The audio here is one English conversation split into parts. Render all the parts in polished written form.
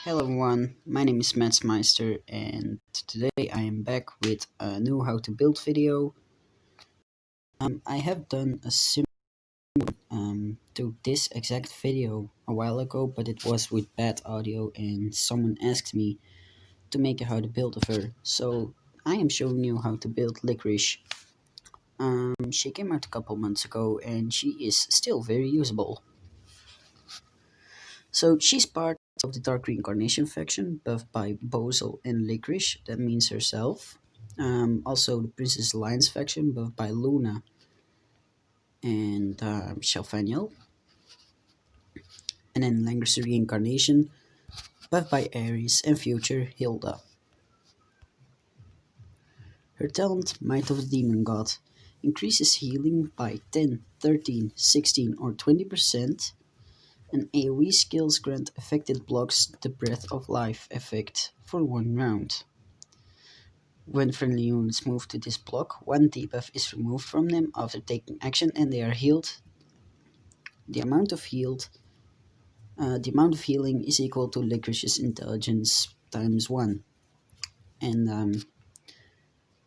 Hello everyone, my name is Matsmeister and today I am back with a new how to build video. I have done a similar to this exact video a while ago, but it was with bad audio and someone asked me to make a how to build of her. So I am showing you how to build licorice. She came out a couple months ago and she is still very usable. So she's part of the Dark Reincarnation faction, buffed by Bozel and Licorice, that means herself. Also, the Princess Alliance faction, buffed by Luna and Shelfaniel. And then Langrisser Reincarnation, buffed by Ares and future Hilda. Her talent, Might of the Demon God, increases healing by 10, 13, 16 or 20%, and AoE skills grant affected blocks the Breath of Life effect for 1 round. When friendly units move to this block, one debuff is removed from them after taking action and they are healed. The amount of healing is equal to Licorice's intelligence times 1. And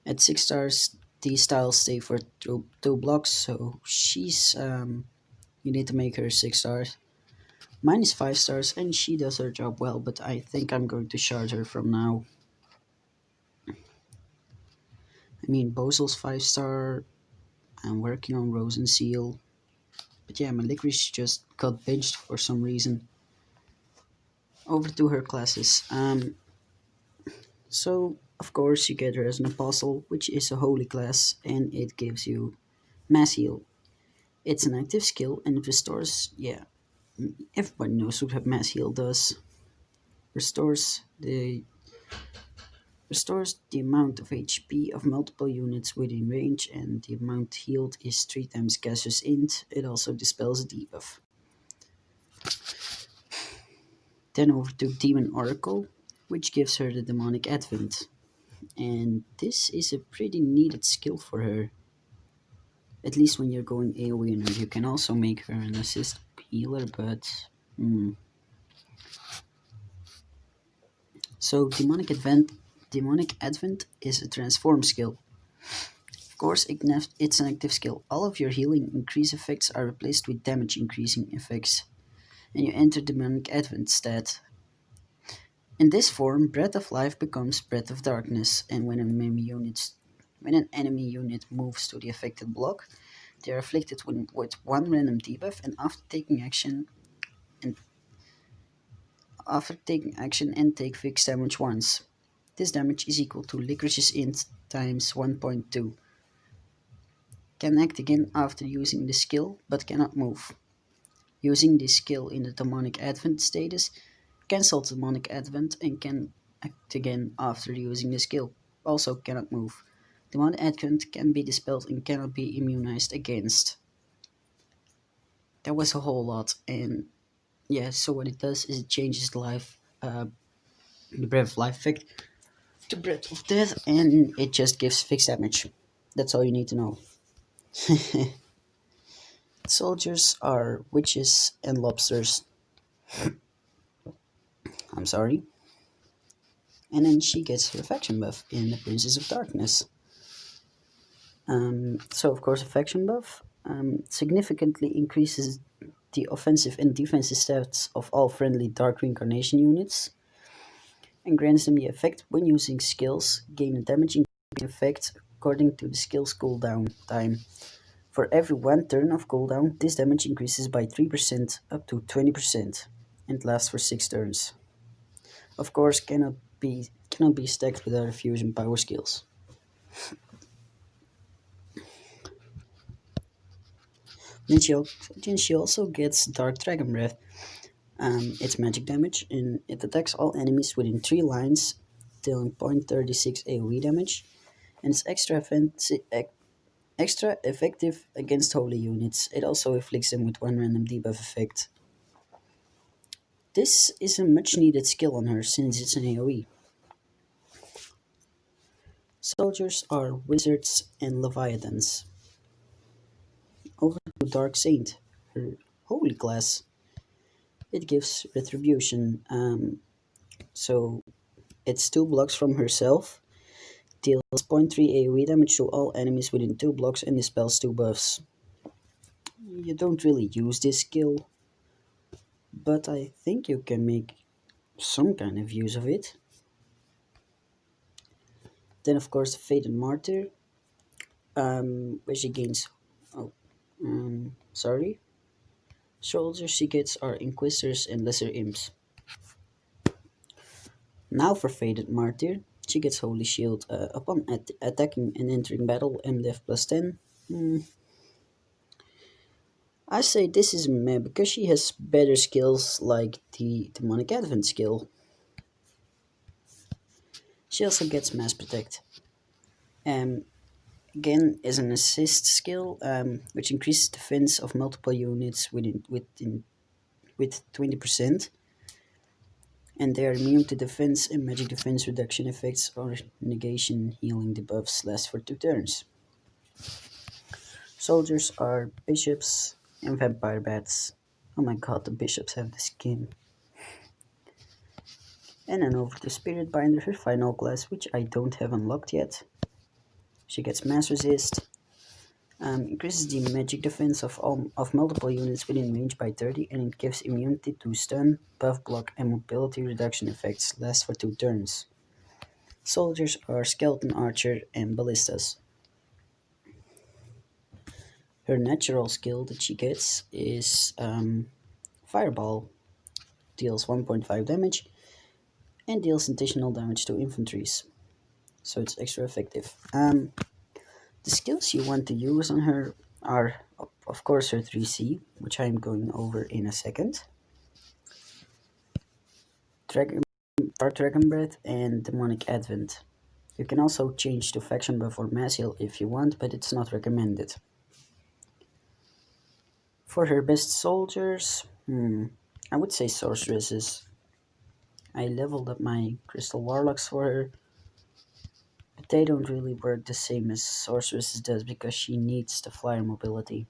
at 6 stars, these tiles stay for two blocks, so you need to make her 6 stars. Mine is 5 stars and she does her job well, but I think I'm going to shard her from now. I mean, Bozel's 5 star, I'm working on Rose and Seal. But yeah, my licorice just got benched for some reason. Over to her classes. So, of course, you get her as an apostle, which is a holy class, and it gives you mass heal. It's an active skill and it restores, yeah, everybody knows what mass heal does. Restores the amount of HP of multiple units within range, and the amount healed is 3 times Cassius int. It also dispels a debuff. Then over to Demon Oracle, which gives her the Demonic Advent. And this is a pretty needed skill for her. At least when you're going AoE on her. You can also make her an assist healer, but... So Demonic Advent is a transform skill. Of course, it's an active skill. All of your healing increase effects are replaced with damage increasing effects. And you enter Demonic Advent stat. In this form, Breath of Life becomes Breath of Darkness, and when an enemy unit moves to the affected block, they are afflicted with 1 random debuff, and after taking action and take fixed damage once. This damage is equal to Licorice's int times 1.2. Can act again after using the skill, but cannot move. Using this skill in the Demonic Advent status cancels Demonic Advent and can act again after using the skill. Also cannot move. Demonic Advent can be dispelled and cannot be immunized against. That was a whole lot, and yeah, so what it does is it changes the Breath of Life effect to Breath of Death, and it just gives fixed damage. That's all you need to know. Soldiers are witches and lobsters. I'm sorry. And then she gets her faction buff in the Princess of Darkness. So of course a faction buff significantly increases the offensive and defensive stats of all friendly Dark Reincarnation units, and grants them the effect when using skills, gain a damaging effect according to the skill's cooldown time. For every 1 turn of cooldown, this damage increases by 3% up to 20%, and lasts for 6 turns. Of course, cannot be stacked with other fusion power skills. Then she also gets Dark Dragon Breath. It's magic damage, and it attacks all enemies within 3 lines, dealing 0.36 AoE damage, and it's extra effective against holy units. It also afflicts them with 1 random debuff effect. This is a much needed skill on her since it's an AoE. Soldiers are wizards and leviathans. Over to Dark Saint, her holy class. It gives retribution. So it's 2 blocks from herself, deals 0.3 AoE damage to all enemies within 2 blocks, and dispels 2 buffs. You don't really use this skill, but I think you can make some kind of use of it. Then, of course, the Fated Martyr, where she gains. Oh, sorry. Soldiers she gets are Inquisitors and Lesser Imps. Now for Fated Martyr, she gets Holy Shield upon attacking and entering battle, MDef plus 10. I say this is meh because she has better skills like the Demonic Advent skill. She also gets Mass Protect. Um, Again, is an assist skill, which increases defense of multiple units with 20%, and they are immune to defense and magic defense reduction effects or negation healing debuffs last for 2 turns. Soldiers are bishops and vampire bats. Oh my god, the bishops have the skin. And then over to Spirit Binder, her final class, which I don't have unlocked yet. She gets Mass Resist, increases the magic defense of multiple units within range by 30, and it gives immunity to stun, buff block, and mobility reduction effects, last for 2 turns. Soldiers are Skeleton Archer and Ballistas. Her natural skill that she gets is Fireball, deals 1.5 damage, and deals additional damage to infantries, so it's extra effective. The skills you want to use on her are, of course, her 3C, which I'm going over in a second. Dark Dragon Breath and Demonic Advent. You can also change to Faction Buff or Mass Heal if you want, but it's not recommended. For her best soldiers, I would say Sorceresses. I leveled up my Crystal Warlocks for her, but they don't really work the same as Sorceresses does because she needs the flyer mobility,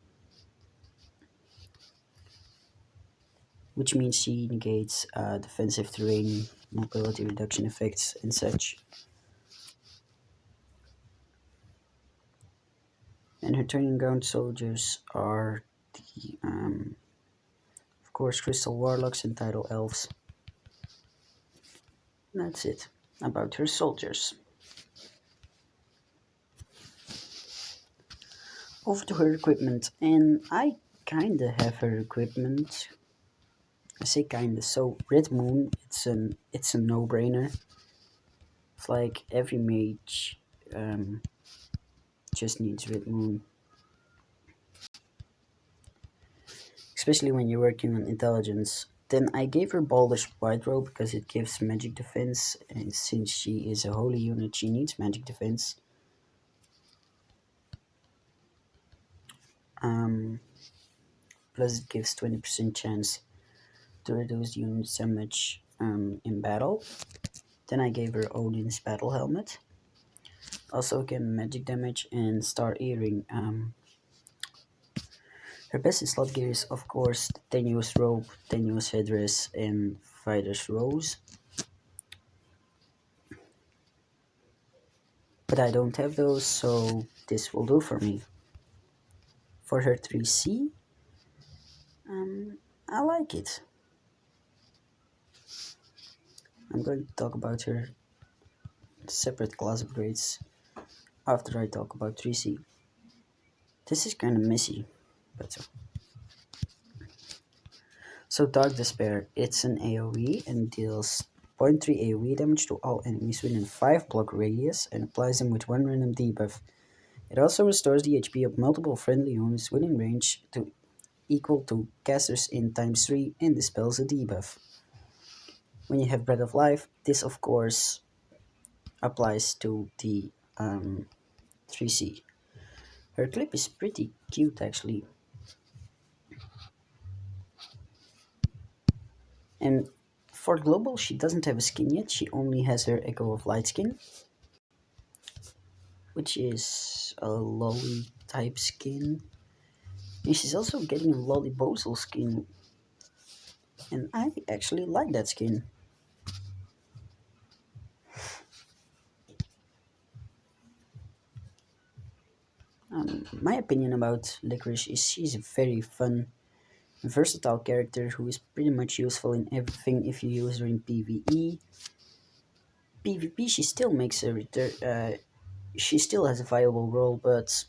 which means she negates defensive terrain, mobility reduction effects, and such. And her turning ground soldiers are the, of course, Crystal Warlocks and Tidal Elves. And that's it about her soldiers. Over to her equipment, and I kinda have her equipment. I say kinda. So Red Moon, it's a no-brainer. It's like every mage just needs Red Moon, especially when you're working on intelligence. Then I gave her Baldur's White Robe because it gives magic defense, and since she is a holy unit, she needs magic defense. Plus it gives 20% chance to reduce the unit's damage in battle. Then I gave her Odin's Battle Helmet. Also again magic damage and Star Earring. Her best slot gear is of course Tenuous Robe, Tenuous Headdress, and Fighter's Rose. But I don't have those, so this will do for me. For her 3C, I like it. I'm going to talk about her separate class upgrades after I talk about 3C. This is kind of messy, but so Dark Despair, it's an AoE and deals 0.3 AoE damage to all enemies within 5 block radius and applies them with 1 random debuff. It also restores the HP of multiple friendly units within range to equal to casters in times 3 and dispels a debuff. When you have Breath of Life, this of course applies to the 3C. Her clip is pretty cute actually. And for Global, she doesn't have a skin yet, she only has her Echo of Light skin, which is a lolly type skin. And she's also getting a lolly Bosel skin, and I actually like that skin. My opinion about Licorice is she's a very fun, versatile character who is pretty much useful in everything if you use her in PvE. PvP, she still makes a return. She still has a viable role, but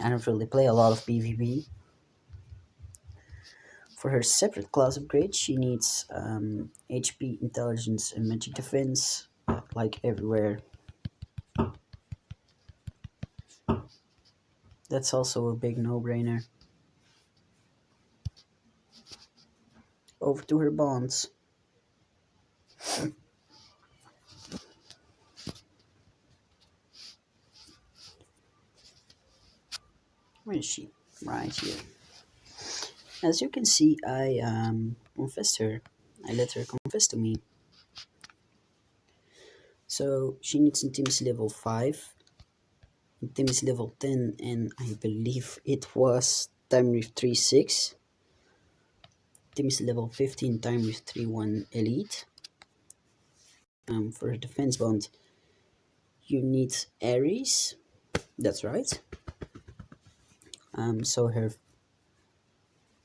I don't really play a lot of PvP. For her separate class upgrade, she needs HP, intelligence, and magic defense, like everywhere. That's also a big no-brainer. Over to her bonds. Where is she? Right here. As you can see, I confessed her. I let her confess to me. So she needs intimacy level 5, intimacy level 10, and I believe it was time with 3-6. Intimacy level 15, time with 3-1 elite. For her defense bond, you need Aries. That's right. So her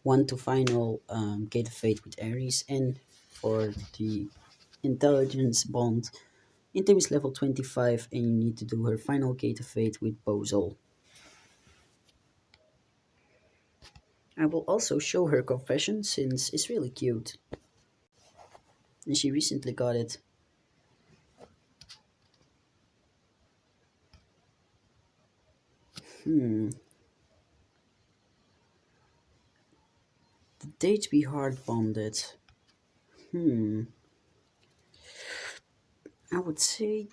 1 to final Gate of Fate with Aries, and for the intelligence bond, intimacy level 25, and you need to do her final Gate of Fate with Bozol. I will also show her confession since it's really cute. And she recently got it. Hmm. The date we hard bombed it. Hmm. I would say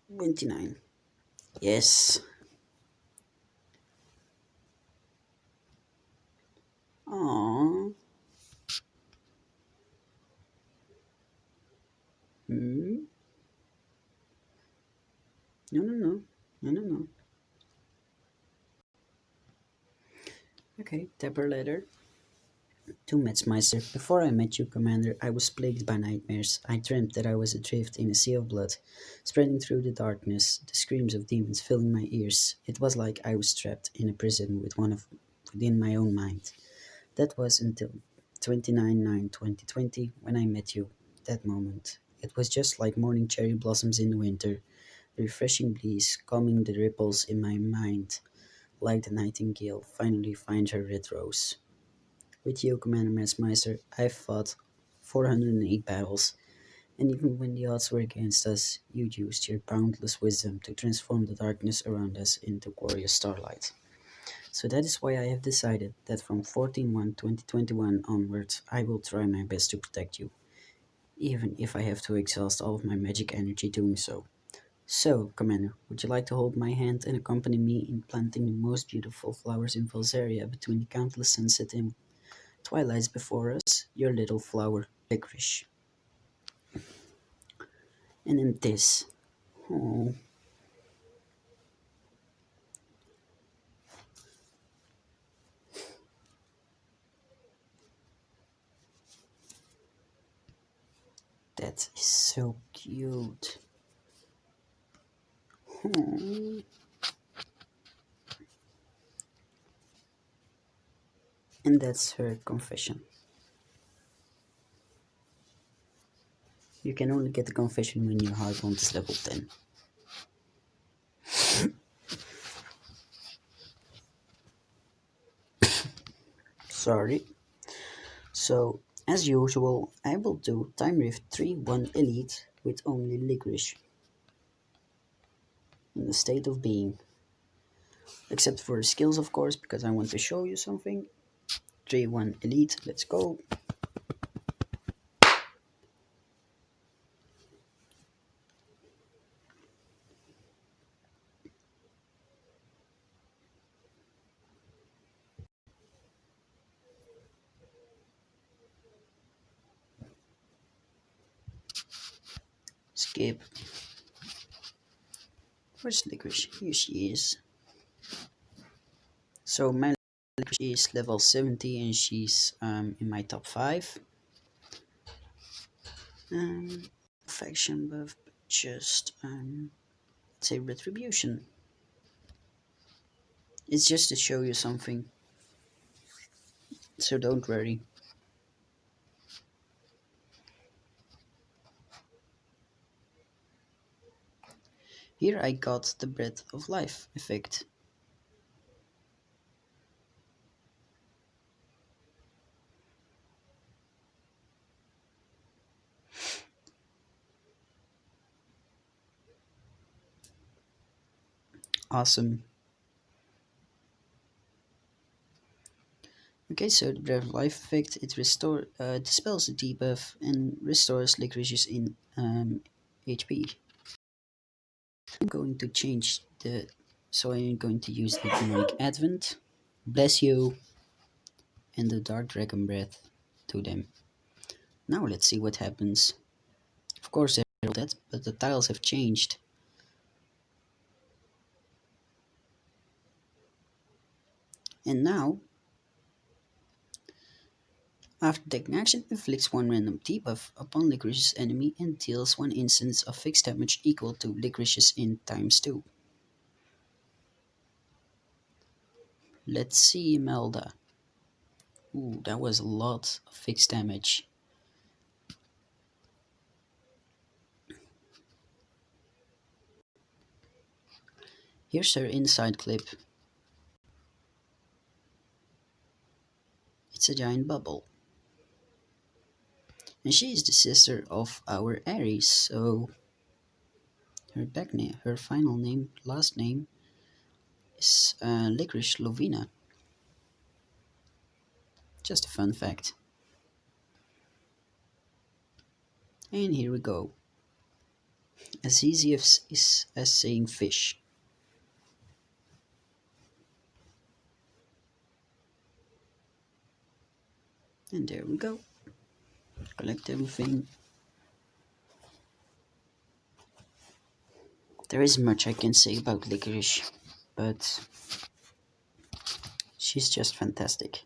29. Yes. Aww. Hmm. No, no, no. No, no, no. Okay, tap her letter. To Matsmeister, before I met you, Commander, I was plagued by nightmares. I dreamt that I was adrift in a sea of blood, spreading through the darkness, the screams of demons filling my ears. It was like I was trapped in a prison with one of within my own mind. That was until 29/9/2020 when I met you. That moment. It was just like morning cherry blossoms in the winter, the refreshing breeze calming the ripples in my mind, like the nightingale finally finds her red rose. With you, Commander Matsmeister, I've fought 408 battles, and even when the odds were against us, you used your boundless wisdom to transform the darkness around us into glorious starlight. So that is why I have decided that from 14/1/2021 onwards, I will try my best to protect you, even if I have to exhaust all of my magic energy doing so. So, Commander, would you like to hold my hand and accompany me in planting the most beautiful flowers in Valseria between the countless sunset and twilights before us, your little flower, licorice. And then this. Oh, that is so cute. Oh. And that's her confession. You can only get the confession when your heart bond is level 10. Sorry. So, as usual, I will do Time Rift 3-1 Elite with only licorice in the state of being. Except for skills, of course, because I want to show you something. 3-1 Elite, let's go. Skip. Where's licorice? Here she is. So my licorice is level 70 and she's in my top 5. Affection buff, just let's say retribution. It's just to show you something, so don't worry. Here I got the breath of life effect. Awesome. Okay, so the breath of life effect, it dispels the debuff and restores licorice's in HP. I'm going to change the, so I'm going to use the demonic advent, bless you, and the dark dragon breath to them. Now let's see what happens. Of course they're dead, but the tiles have changed. And now, after taking action, inflicts one random debuff upon Licorice's enemy and deals one instance of fixed damage equal to Licorice's in times 2. Let's see Imelda. Ooh, that was a lot of fixed damage. Here's her inside clip. It's a giant bubble. And she is the sister of our Ares, so her final name, last name, is Licorice Lovina. Just a fun fact. And here we go. As easy as saying fish. And there we go. Collect everything. There isn't much I can say about Licorice, but she's just fantastic.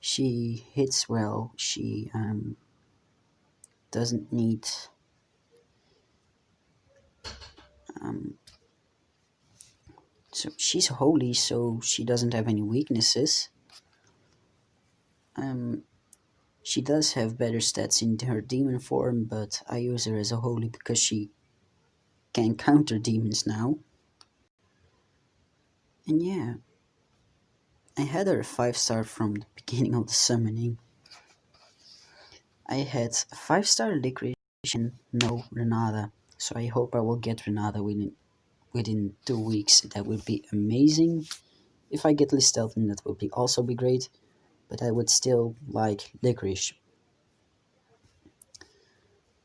She hits well, she doesn't need so she's holy, so she doesn't have any weaknesses. She does have better stats in her demon form, but I use her as a holy because she can counter demons now. And yeah, I had her a 5-star from the beginning of the summoning. I had a 5-star Licorice and no Renata, so I hope I will get Renata within 2 weeks. That would be amazing. If I get Listelton, then that would also be great, but I would still like Licorice.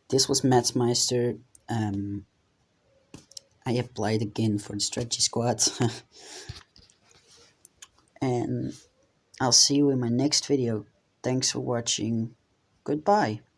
This was Matsmeister. I applied again for the strategy squad. And I'll see you in my next video. Thanks for watching. Goodbye.